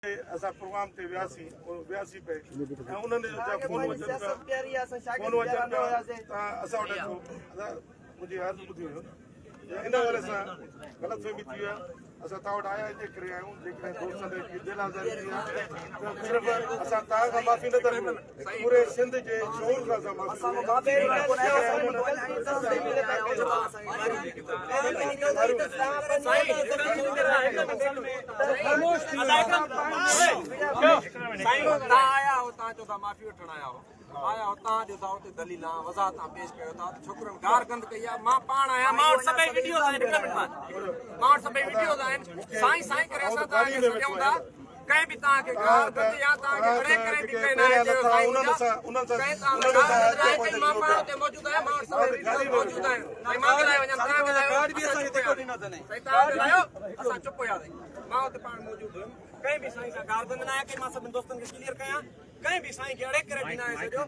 असां प्रोग्राम ते वियासीं पे ऐं उन्हनि फोन अचनि पिया असां वटि अचो मुंहिंजी अर्ज़ु ॿुधी हुयो इन करे सां ग़लतफ़हमी थी विया असां तव्हां वटि आया हिन करे आहियूं जेकॾहिं दोस्तनि खे दिलि आज़ादी थी आहे त सिर्फ़ु असां तव्हां खां माफ़ी न था घुरूं पूरे सिंध जे शोर खां असां माफ़ी वठण आया हो तव्हां ॾियो था हुते दलील वज़ाहत पेश कयो था छोकिरनि गार गंद कई आहे मां पाण आहियां मां वटि सभई वीडियोज़ आहिनि मां वटि सभई वीडियोज़ आहिनि साईं साईं करे असां तव्हांखे सम्झूं था कंहिं बि तव्हांखे गार गंद या तव्हांखे अड़े करे बि कंहिं न मां पाण हुते मौजूदु आहियां मां वटि सभई वीडियोज़ मौजूदु आहिनि मां ॻाल्हाए वञा तव्हां ॻाल्हायो असां चुप हुयासीं मां हुते पाण मौजूदु हुयुमि कंहिं बि साईं सां गार गंद न आहे कई मां सभिनि दोस्तनि खे क्लियर कयां कंहिं बि साईं खे अड़े करे बि न आहे सॼो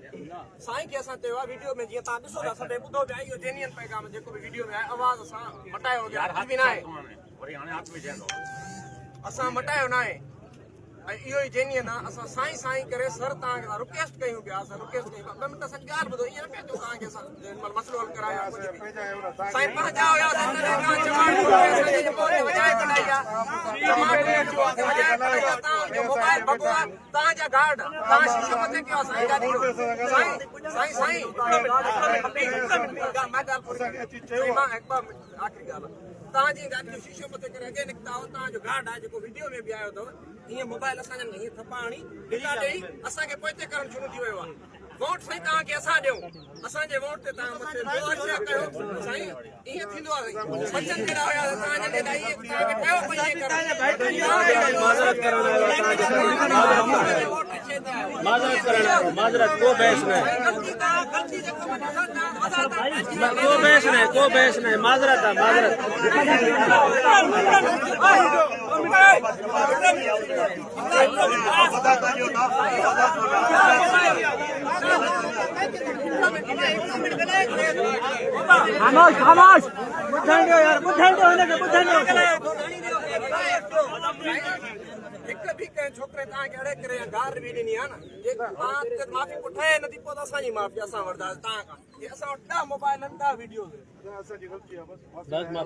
साईं खे असां चयो आहे वीडियो में जीअं तव्हां ॾिसो था सभई ॿुधो पिया इहो जेन्युइन पैगाम जेको बि वीडियो में आहे आवाज़ असां मटायो बि न आहे असां मटायो न आहे ऐं इहो ई जेन्युइन आहे असां साईं साईं करे सर तव्हांखे रिक्वेस्ट कयूं पिया असां रिक्वेस्ट कयूं ॿ मिंट असांजी ॻाल्हि ॿुधो ईअं न पिया तव्हांखे असां मसइलो हल करायो साईं पंहिंजा हुया मोबाइल भॻो आहे तव्हांजा गार्ड तव्हां शीशो मथे कयो आहे साईं गाॾी साईं आख़िरी ॻाल्हि तव्हांजी गाॾी जो शीशो मथे करे अॻे निकिता हो तव्हांजो गार्ड आहे जेको वीडियो में बि आयो अथव हीअं मोबाइल असांजा हीअं थप्पा हणी ढिला ॾेई असांखे पोइते करणु शुरू थी वियो आहे वोट साईं तव्हांखे असां ॾियूं असांजे वोट ते तव्हां मथे कयो साईं ईअं थींदो आहे बचन केॾा हुया तव्हांजे केॾा ईअं तव्हांखे कयो माजरत को बहस नहीं को बहस नहीं माजरत है माजरत खामोश खामोश बुझाइयो यार बुझाइयो हिनखे बुझाइयो हिकु बि कंहिं छोकिरे तव्हांखे अड़े करे गार बि ॾिनी आहे न तव्हां माफ़ी पुठे नथी पोइ असांजी माफ़ी असां वठंदासीं तव्हां खां असां वटि 10 मोबाइल आहिनि 10 वीडियोज़ असांजी ग़लती आहे बसि